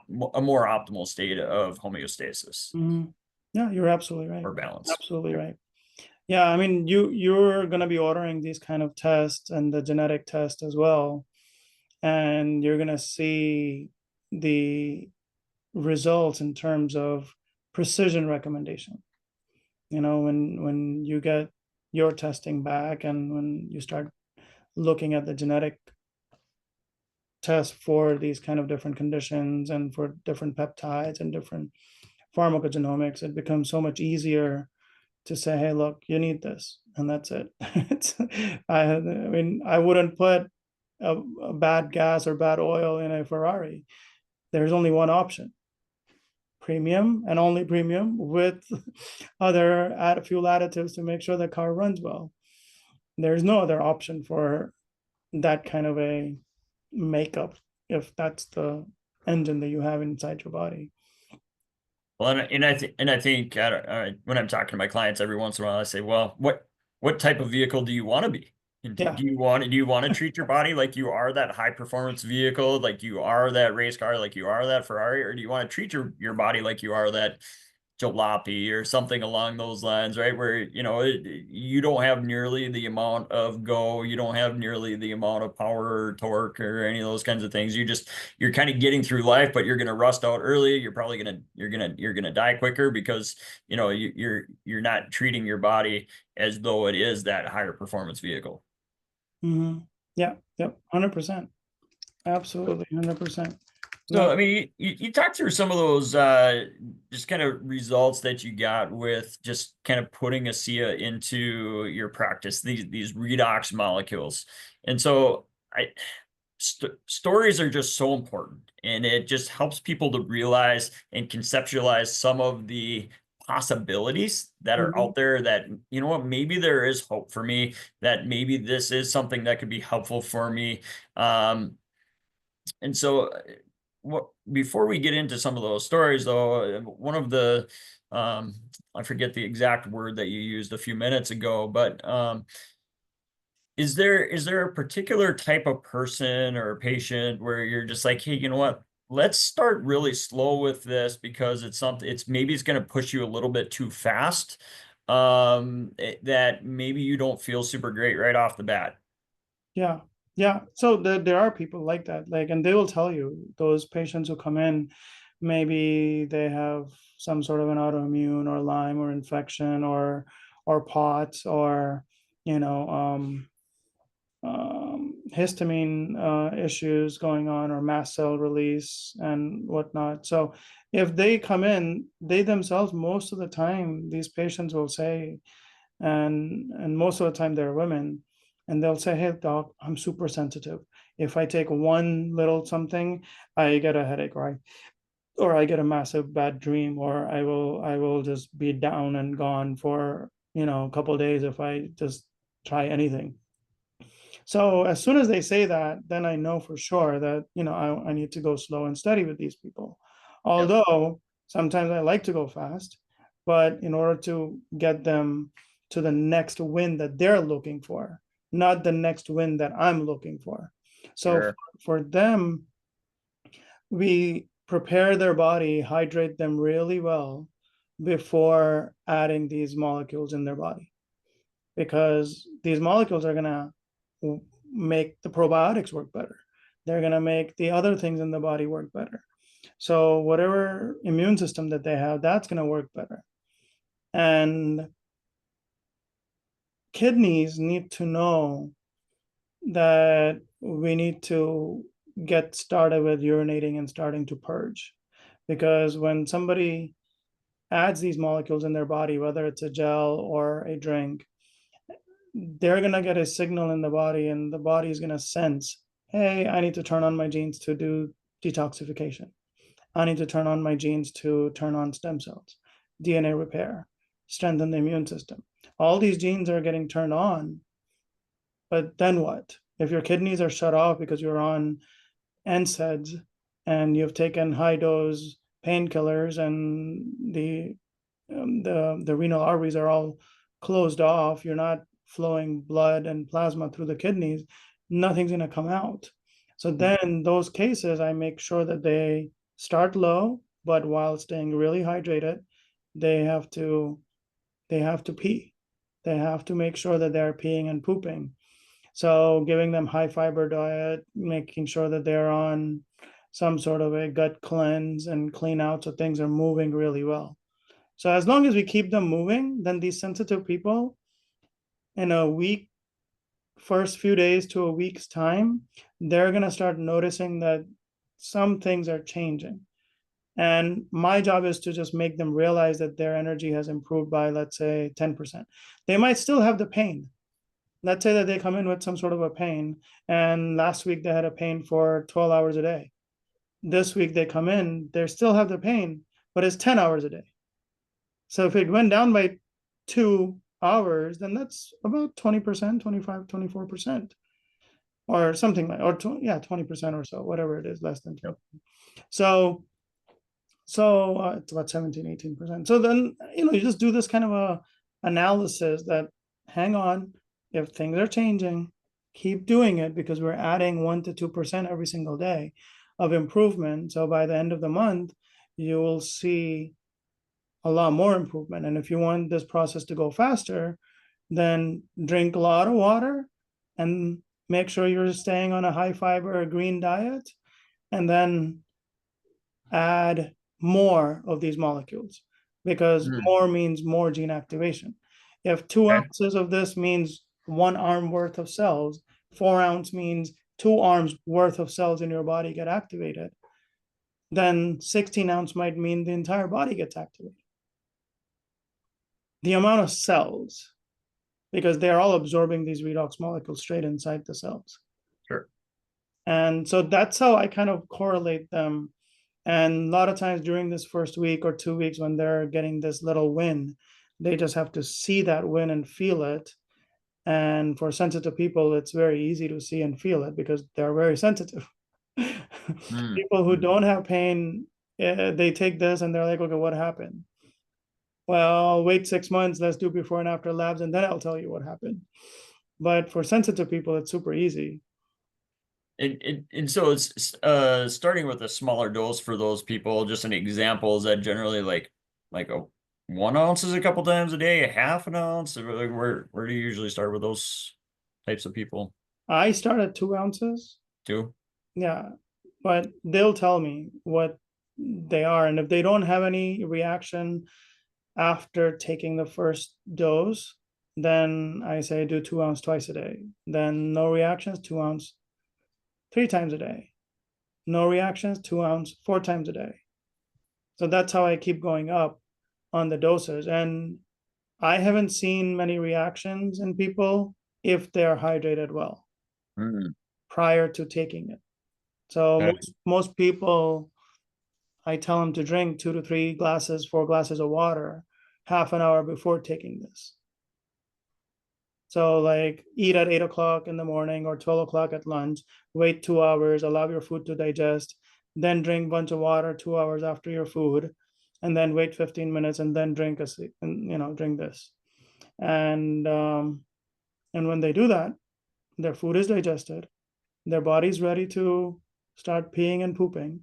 more optimal state of homeostasis. Mm-hmm. Yeah, you're absolutely right. Or balance. Absolutely right. Yeah, I mean, you're going to be ordering these kind of tests and the genetic test as well, and you're going to see the results in terms of precision recommendation. When you get your testing back and when you start looking at the genetic test for these kind of different conditions and for different peptides and different pharmacogenomics, it becomes so much easier to say, hey, look, you need this, and that's it. I mean, I wouldn't put a bad gas or bad oil in a Ferrari. There's only one option: premium, and only premium, with other fuel additives to make sure the car runs well. There's no other option for that kind of a makeup if that's the engine that you have inside your body. Well, and I think when I'm talking to my clients every once in a while, I say, well, what type of vehicle do you want to be? And Yeah. do you want to treat your body like you are that high performance vehicle, like you are that race car, like you are that Ferrari, or do you want to treat your body like you are that jalopy or something along those lines, right? Where, you don't have nearly the amount of go, you don't have nearly the amount of power or torque or any of those kinds of things. You're kind of getting through life, but you're going to rust out early. You're probably you're going to die quicker because, you're not treating your body as though it is that higher performance vehicle. Yeah. Yep. 100%. Absolutely. 100%. So, No. I mean, you talked through some of those just kind of results that you got with just kind of putting Asea into your practice, these redox molecules. And so stories are just so important, and it just helps people to realize and conceptualize some of the possibilities that are Mhm. out there that, you know what, maybe there is hope for me, that maybe this is something that could be helpful for me. And so, what before we get into some of those stories, though, one of the I forget the exact word that you used a few minutes ago, but is there a particular type of person or patient where you're just like, hey, you know what? Let's start really slow with this because it's maybe it's going to push you a little bit too fast. That maybe you don't feel super great right off the bat. Yeah. Yeah. So there are people like that, like, and they will tell you, those patients who come in, maybe they have some sort of an autoimmune or Lyme or infection or POTS or, you know, histamine issues going on or mast cell release and whatnot. So if they come in, they themselves, most of the time, these patients will say, and most of the time they're women, and they'll say, hey doc, I'm super sensitive. If I take one little something, I get a headache, or I get a massive bad dream, or I will just be down and gone for a couple of days if I just try anything. So as soon as they say that, then I know for sure that I need to go slow and steady with these people. Yep, Although sometimes I like to go fast, but in order to get them to the next win that they're looking for, not the next win that I'm looking for. So sure. for them, we prepare their body, hydrate them really well before adding these molecules in their body, because these molecules are going to make the probiotics work better. They're going to make the other things in the body work better. So whatever immune system that they have, that's going to work better. And kidneys need to know that we need to get started with urinating and starting to purge. Because when somebody adds these molecules in their body, whether it's a gel or a drink, they're going to get a signal in the body, and the body is going to sense, hey, I need to turn on my genes to do detoxification. I need to turn on my genes to turn on stem cells, DNA repair, strengthen the immune system. All these genes are getting turned on, but then what? If your kidneys are shut off because you're on NSAIDs and you've taken high dose painkillers, and the renal arteries are all closed off, you're not flowing blood and plasma through the kidneys, nothing's going to come out. So then in those cases, I make sure that they start low, but while staying really hydrated, they have to pee. They have to make sure that they're peeing and pooping. So giving them high fiber diet, making sure that they're on some sort of a gut cleanse and clean out so things are moving really well. So as long as we keep them moving, then these sensitive people, in a week, first few days to a week's time, they're going to start noticing that some things are changing. And my job is to just make them realize that their energy has improved by, let's say, 10%. They might still have the pain. Let's say that they come in with some sort of a pain, and last week they had a pain for 12 hours a day. This week they come in, they still have the pain, but it's 10 hours a day. So if it went down by 2 hours, then that's about 20%, 25, 24%, or something like, or yeah, 20% or so, whatever it is, less than 20. Yep. So, it's about 17, 18%. So then, you just do this kind of a analysis that, hang on, if things are changing, keep doing it, because we're adding 1 to 2% every single day of improvement. So by the end of the month, you will see a lot more improvement. And if you want this process to go faster, then drink a lot of water and make sure you're staying on a high fiber or green diet, and then add more of these molecules, because Mm, more means more gene activation. If 2 okay. ounces of this means 1 arm worth of cells, 4 ounce means 2 arms worth of cells in your body get activated, then 16 ounce might mean the entire body gets activated. The amount of cells, because they're all absorbing these redox molecules straight inside the cells. Sure. And so that's how I kind of correlate them. And a lot of times during this first week or 2 weeks, when they're getting this little win, they just have to see that win and feel it. And for sensitive people, it's very easy to see and feel it because they're very sensitive. Mm, People who mm. don't have pain, they take this and they're like, okay, what happened? Well, wait 6 months, let's do before and after labs, and then I'll tell you what happened. But for sensitive people, it's super easy. And so it's starting with a smaller dose for those people. Just an example, is that generally like a 1 ounce is a couple times a day, a half an ounce? Or like where do you usually start with those types of people I start at 2 ounces. too? Yeah, but they'll tell me what they are. And if they don't have any reaction after taking the first dose, then I say do 2 ounce twice a day. Then no reactions, 2 ounce 3 times a day. No reactions, 2 ounce 4 times a day. So that's how I keep going up on the doses. And I haven't seen many reactions in people if they're hydrated well Mm, prior to taking it. So okay, most people, I tell them to drink 2 to 3 glasses, 4 glasses of water, half an hour before taking this. So like eat at 8 o'clock in the morning or 12 o'clock at lunch, wait 2 hours, allow your food to digest, then drink a bunch of water 2 hours after your food, and then wait 15 minutes and then drink drink this. And and when they do that, their food is digested, their body's ready to start peeing and pooping,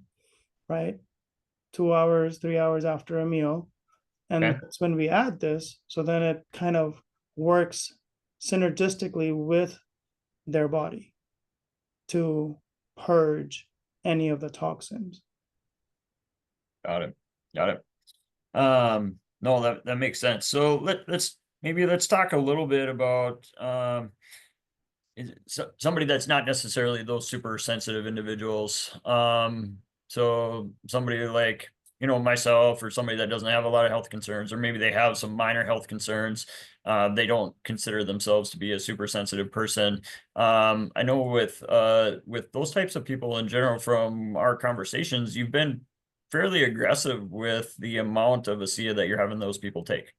right? 2 hours, 3 hours after a meal. And okay, that's when we add this. So then it kind of works synergistically with their body to purge any of the toxins. got it, got it. No, that makes sense. So let's talk a little bit about somebody that's not necessarily those super sensitive individuals. So somebody like, myself, or somebody that doesn't have a lot of health concerns, or maybe they have some minor health concerns. They don't consider themselves to be a super sensitive person. I know with those types of people in general, from our conversations, you've been fairly aggressive with the amount of ASEA that you're having those people take.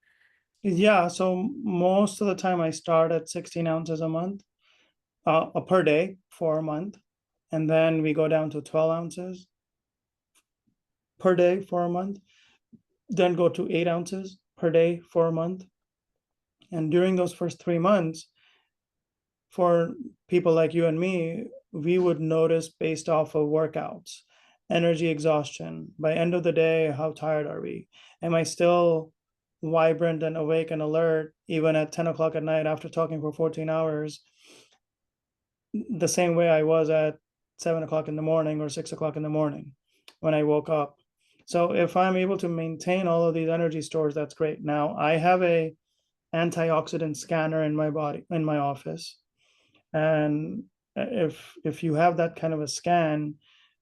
Yeah, so most of the time I start at 16 ounces a month, per day for a month. And then we go down to 12 ounces per day for a month, then go to 8 ounces per day for a month. And during those first 3 months, for people like you and me, we would notice based off of workouts, energy exhaustion. By end of the day, how tired are we? Am I still vibrant and awake and alert even at 10 o'clock at night after talking for 14 hours, the same way I was at 7 o'clock in the morning or 6 o'clock in the morning when I woke up? So if I'm able to maintain all of these energy stores, that's great. Now I have a antioxidant scanner in my body, in my office. And if you have that kind of a scan,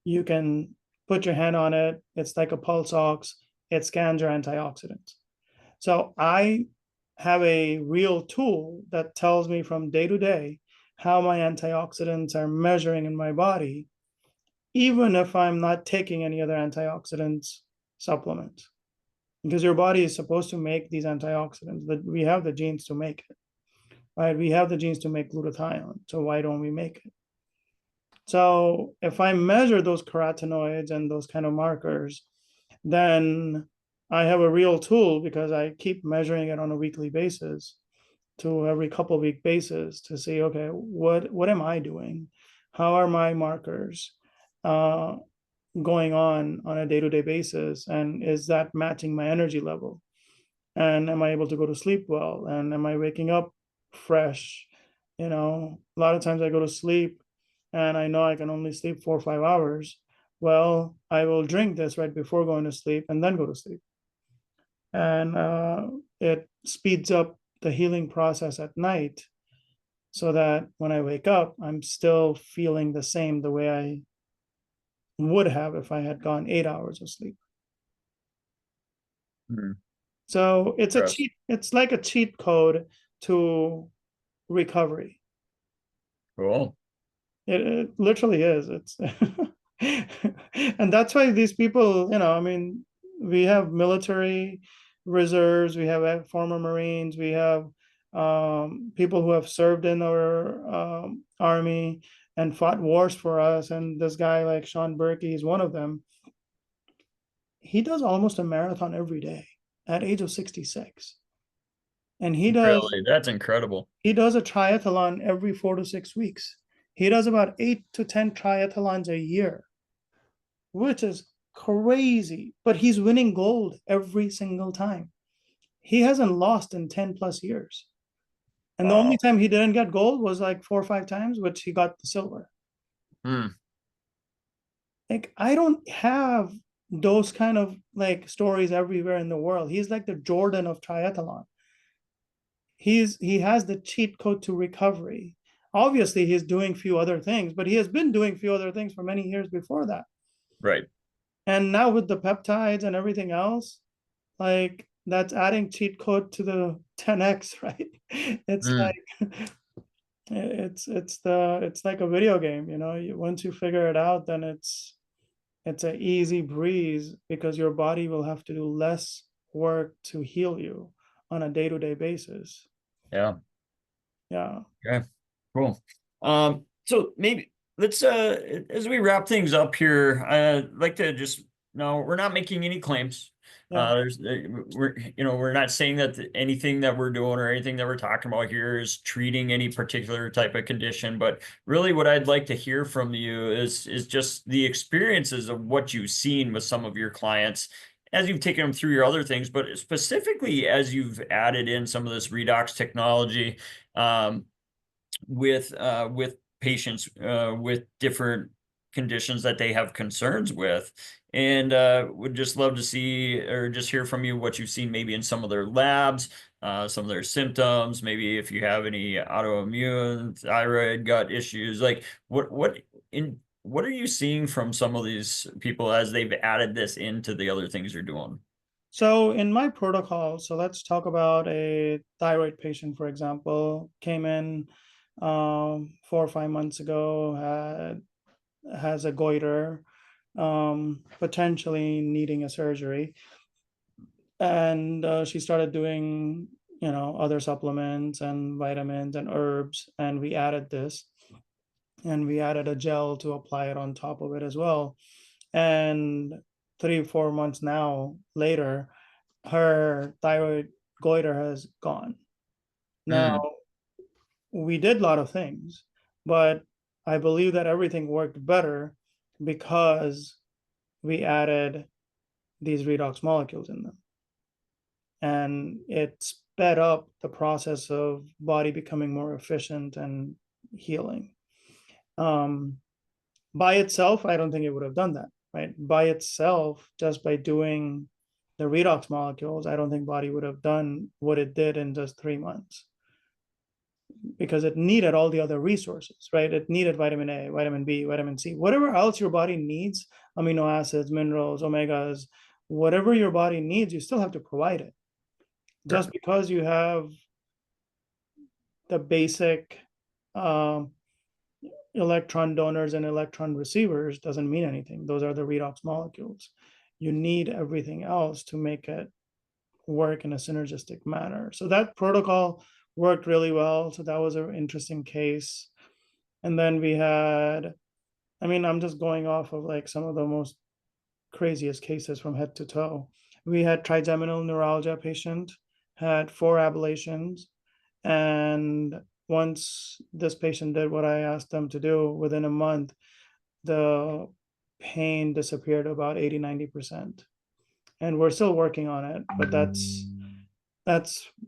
you can put your hand on it. It's like a pulse ox. It scans your antioxidants. So I have a real tool that tells me from day to day how my antioxidants are measuring in my body, even if I'm not taking any other antioxidants supplements. Because your body is supposed to make these antioxidants, but we have the genes to make it, right? We have the genes to make glutathione. So why don't we make it? So if I measure those carotenoids and those kind of markers, then I have a real tool because I keep measuring it on a weekly basis. to every couple week basis to see, okay, what am I doing? How are my markers going on a day-to-day basis? And is that matching my energy level? And am I able to go to sleep well? And am I waking up fresh? A lot of times I go to sleep and I know I can only sleep 4 or 5 hours. Well, I will drink this right before going to sleep and then go to sleep. And it speeds up the healing process at night so that when I wake up, I'm still feeling the same the way I would have if I had gone 8 hours of sleep. Hmm. So Gross. it's like a cheat code to recovery. Cool. It literally is. It's and that's why these people, I mean, we have military reserves, we have former Marines, we have people who have served in our army and fought wars for us. And this guy like Sean Berkey is one of them. He does almost a marathon every day at age of 66. And Really, that's incredible. he does a triathlon every 4 to 6 weeks. He does about 8 to 10 triathlons a year, which is crazy. But he's winning gold every single time. He hasn't lost in 10 plus years. And the only Wow. time he didn't get gold was like 4 or 5 times, which he got the silver. Hmm. Like, I don't have those kind of like stories everywhere in the world. He's like the Jordan of triathlon. He has the cheat code to recovery. Obviously, he's doing few other things, but he has been doing few other things for many years before that. Right. And now with the peptides and everything else, like that's adding cheat code to the 10x, right? It's Hmm. like it's like a video game, once you figure it out, then it's an easy breeze because your body will have to do less work to heal you on a day-to-day basis. Yeah. Yeah. Okay. Cool. So maybe let's as we wrap things up here, I'd like to just no, we're not making any claims. Yeah. There's we're not saying that anything that we're doing or anything that we're talking about here is treating any particular type of condition, but really what I'd like to hear from you is just the experiences of what you've seen with some of your clients as you've taken them through your other things, but specifically as you've added in some of this redox technology. With patients with different conditions that they have concerns with, and would just love to see or just hear from you what you've seen maybe in some of their labs, some of their symptoms, maybe if you have any autoimmune thyroid gut issues, like what are you seeing from some of these people as they've added this into the other things you're doing? So in my protocol, so let's talk about a thyroid patient, for example, came in 4 or 5 months ago, has a goiter, potentially needing a surgery. And she started doing, other supplements and vitamins and herbs, and we added this, and we added a gel to apply it on top of it as well. And 3 or 4 months now later, her thyroid goiter has gone. Now, Mm, we did a lot of things, but I believe that everything worked better because we added these redox molecules in them. And it sped up the process of body becoming more efficient and healing. Um, by itself, I don't think it would have done that, right? By itself, just by doing the redox molecules, I don't think body would have done what it did in just 3 months because it needed all the other resources, right? It needed vitamin A, vitamin B, vitamin C, whatever else your body needs, amino acids, minerals, omegas, whatever your body needs, you still have to provide it. right. Just because you have the basic um, electron donors and electron receivers doesn't mean anything. Those are the redox molecules. You need everything else to make it work in a synergistic manner. So that protocol worked really well. So that was an interesting case. And then we had, I mean, I'm just going off of like some of the most craziest cases from head to toe. We had trigeminal neuralgia patient, had 4 ablations, And once this patient did what I asked them to do, within a month, the pain disappeared about 80-90%. And we're still working on it, but that's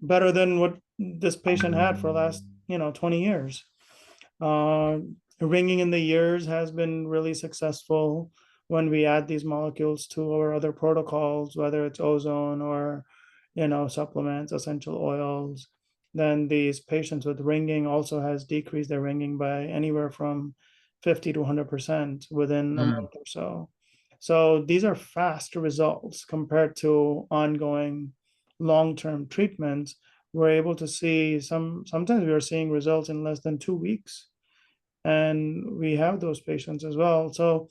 better than what this patient had for the last 20 years. uh, Ringing in the ears has been really successful when we add these molecules to our other protocols, whether it's ozone or supplements, essential oils. Then these patients with ringing also has decreased their ringing by anywhere from 50 to 100% within a Mm. month or so. So these are fast results compared to ongoing long-term treatments. We're able to see sometimes we are seeing results in less than 2 weeks, and we have those patients as well. So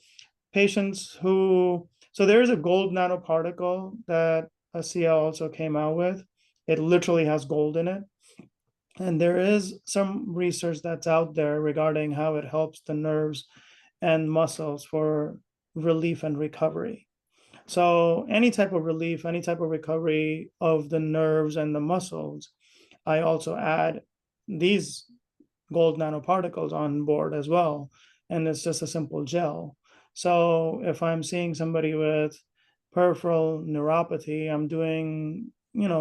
patients who, so there is a gold nanoparticle that Asea also came out with. It literally has gold in it. And there is some research that's out there regarding how it helps the nerves and muscles for relief and recovery. So any type of relief, any type of recovery of the nerves and the muscles, I also add these gold nanoparticles on board as well. And it's just a simple gel. So if I'm seeing somebody with peripheral neuropathy, I'm doing,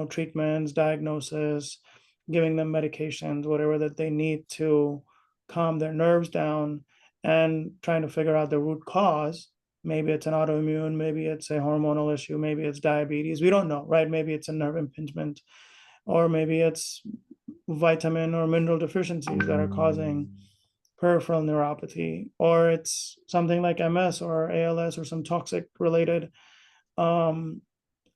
treatments, diagnosis, giving them medications, whatever that they need to calm their nerves down, and trying to figure out the root cause. Maybe it's an autoimmune, maybe it's a hormonal issue, maybe it's diabetes. We don't know, right? Maybe it's a nerve impingement, or maybe it's vitamin or mineral deficiencies that are causing peripheral neuropathy, or it's something like MS or ALS or some toxic related um,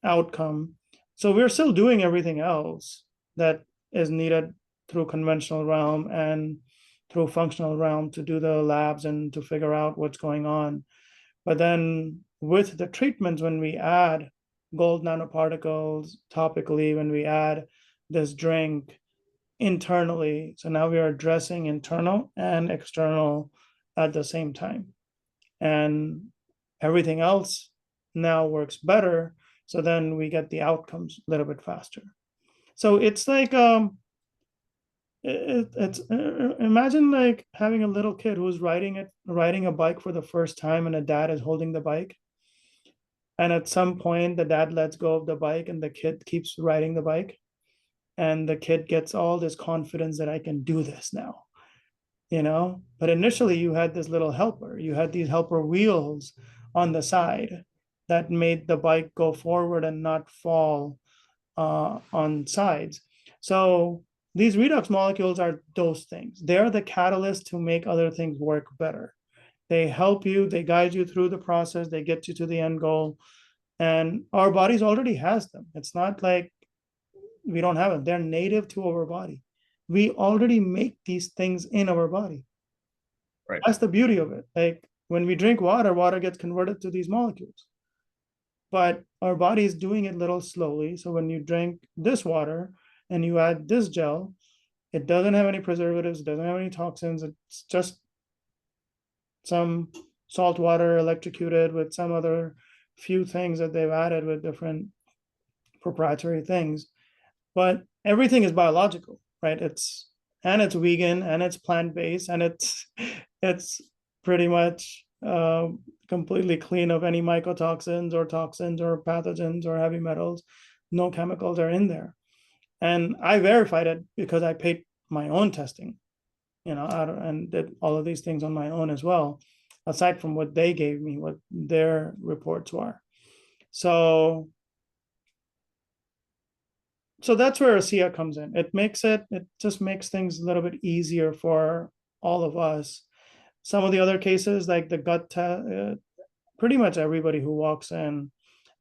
outcome. So we're still doing everything else that is needed through conventional realm and through functional realm to do the labs and to figure out what's going on. But then with the treatments, when we add gold nanoparticles topically, when we add this drink internally, so now we are addressing internal and external at the same time. And everything else now works better. So then we get the outcomes a little bit faster. So it's like it's imagine like having a little kid who's riding a bike for the first time, and a dad is holding the bike, and at some point the dad lets go of the bike and the kid keeps riding the bike, and the kid gets all this confidence that I can do this now. But initially you had this little helper, you had these helper wheels on the side that made the bike go forward and not fall on sides. So these redox molecules are those things. They're the catalyst to make other things work better. They help you, they guide you through the process, they get you to the end goal. And our bodies already has them. It's not like we don't have them. They're native to our body. We already make these things in our body. Right. That's the beauty of it. Like when we drink water, water gets converted to these molecules. But our body is doing it a little slowly. So when you drink this water and you add this gel, it doesn't have any preservatives, it doesn't have any toxins. It's just some salt water electrocuted with some other few things that they've added with different proprietary things. But everything is biological, right? It's vegan and it's plant-based, and it's pretty much completely clean of any mycotoxins or toxins or pathogens or heavy metals. No chemicals are in there. And I verified it because I paid my own testing, and did all of these things on my own as well, aside from what they gave me, what their reports were. So that's where Asea comes in. It just makes things a little bit easier for all of us. Some of the other cases, like the gut test, pretty much everybody who walks in,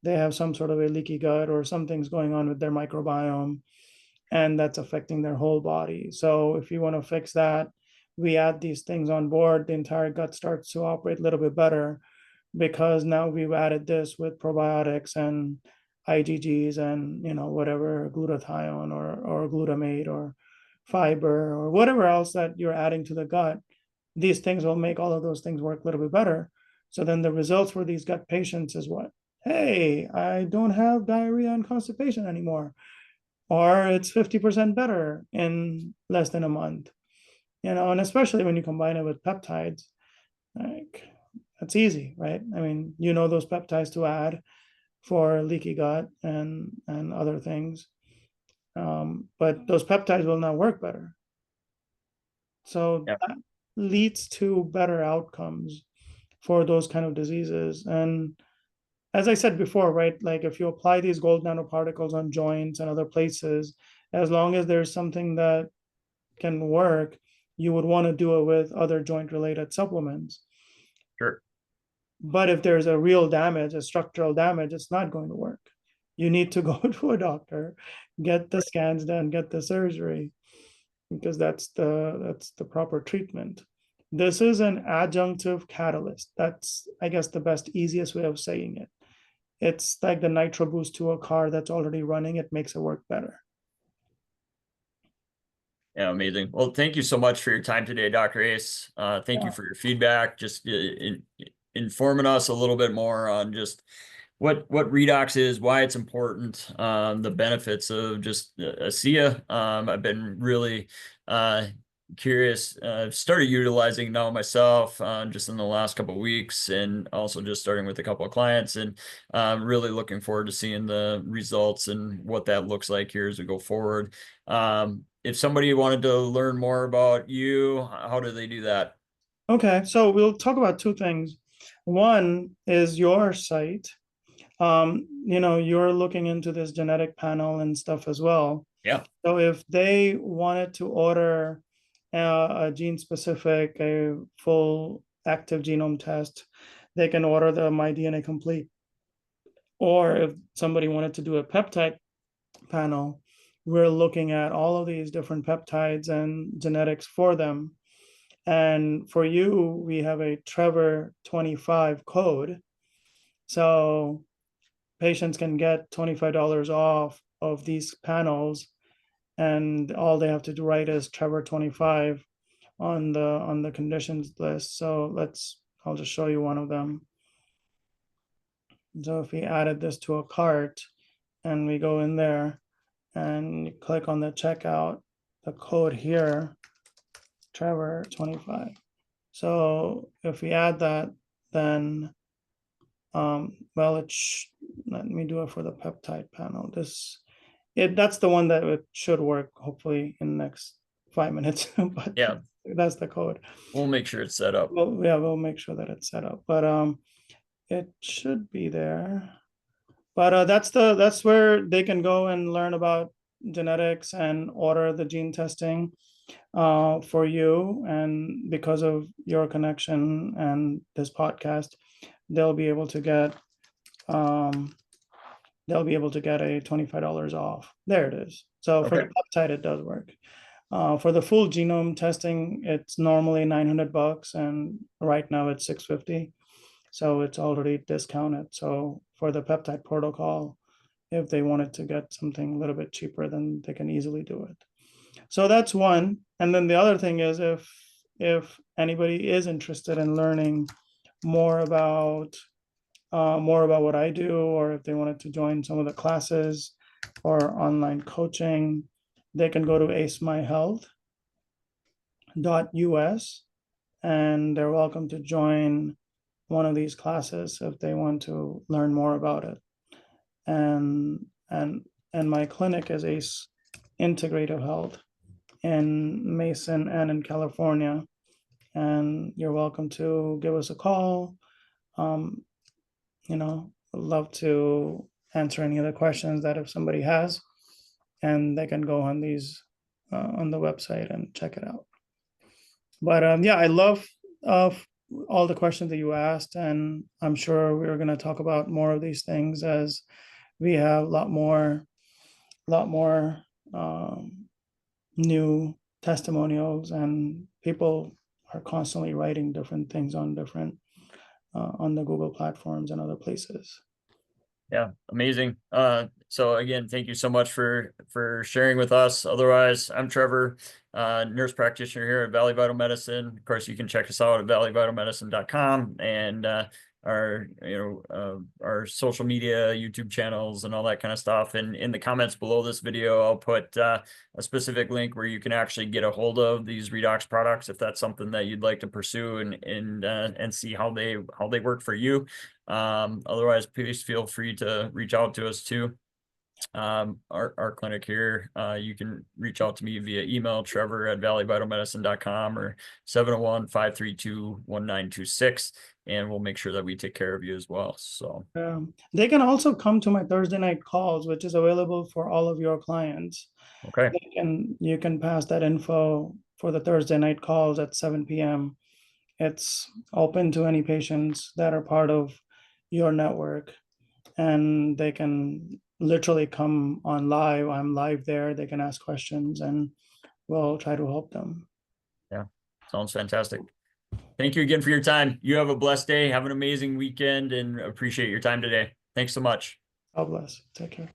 they have some sort of a leaky gut or something's going on with their microbiome, and that's affecting their whole body. So if you want to fix that, we add these things on board, the entire gut starts to operate a little bit better, because now we've added this with probiotics and IgGs and whatever, glutathione or glutamate or fiber or whatever else that you're adding to the gut. These things will make all of those things work a little bit better. So then the results for these gut patients is what? Hey, I don't have diarrhea and constipation anymore. or it's 50% better in less than a month. And especially when you combine it with peptides, like that's easy, right? I mean, those peptides to add for leaky gut and other things. But those peptides will now work better. So Yeah. that leads to better outcomes for those kind of diseases. And as I said before, right, like if you apply these gold nanoparticles on joints and other places, as long as there's something that can work, you would want to do it with other joint related supplements. Sure. But if there's a real damage, a structural damage, it's not going to work. You need to go to a doctor, get the scans done, get the surgery, because that's the proper treatment. This is an adjunctive catalyst. That's, I guess, the best, easiest way of saying it. It's like the nitro boost to a car that's already running. It makes it work better. Yeah, amazing. Well, thank you so much for your time today, Dr. Ace. Thank you Yeah. for your feedback, just informing us a little bit more on just what redox is, why it's important, the benefits of just Asea. I've been really curious. I've started utilizing now myself just in the last couple of weeks, and also just starting with a couple of clients, and really looking forward to seeing the results and what that looks like here as we go forward. If somebody wanted to learn more about you, how do they do that? Okay, so we'll talk about two things. One is your site. You're looking into this genetic panel and stuff as well. Yeah. So if they wanted to order a gene specific, a full active genome test, they can order the My DNA Complete. Or if somebody wanted to do a peptide panel, we're looking at all of these different peptides and genetics for them. And for you, we have a Trevor 25 code. So patients can get $25 off of these panels, and all they have to do write is Trevor 25 on the conditions list. So I'll just show you one of them. So if we added this to a cart and we go in there and you click on the checkout, the code here, Trevor 25. So if we add that, then well, let me do it for the peptide panel. That's the one that it should work hopefully in the next 5 minutes, but Yeah. that's the code. We'll make sure it's set up. Well, yeah, we'll make sure that it's set up, but it should be there. But that's where they can go and learn about genetics and order the gene testing for you. And because of your connection and this podcast, they'll be able to get um, they'll be able to get a $25 off. There it is. So for Okay. the peptide, it does work. For the full genome testing, it's normally $900, and right now it's $650. So it's already discounted. So for the peptide protocol, if they wanted to get something a little bit cheaper, then they can easily do it. So that's one. And then the other thing is, if anybody is interested in learning more about what I do, or if they wanted to join some of the classes or online coaching, they can go to acemyhealth.us, and they're welcome to join one of these classes if they want to learn more about it. And my clinic is Ace Integrative Health in Mason and in California. And you're welcome to give us a call. Love to answer any other questions that if somebody has, and they can go on on the website and check it out. But yeah, I love all the questions that you asked, and I'm sure we're going to talk about more of these things as we have a lot more new testimonials, and people are constantly writing different things on the Google platforms and other places. Yeah, amazing. So again, thank you so much for sharing with us. Otherwise, I'm Trevor, nurse practitioner here at Valley Vital Medicine. Of course, you can check us out at valleyvitalmedicine.com, and our social media, YouTube channels, and all that kind of stuff. And in the comments below this video, I'll put a specific link where you can actually get a hold of these Redox products if that's something that you'd like to pursue and see how they work for you. Otherwise, please feel free to reach out to us too. Our clinic here, you can reach out to me via email, trevor@valleyvitalmedicine.com or 701-532-1926, and we'll make sure that we take care of you as well. So They can also come to my Thursday night calls, which is available for all of your clients. okay. You can pass that info for the Thursday night calls at 7 p.m. It's open to any patients that are part of your network, and they can literally come on live. I'm live there. They can ask questions, and we'll try to help them. Yeah, sounds fantastic. Thank you again for your time. You have a blessed day. Have an amazing weekend, and appreciate your time today. Thanks so much. God bless. Take care.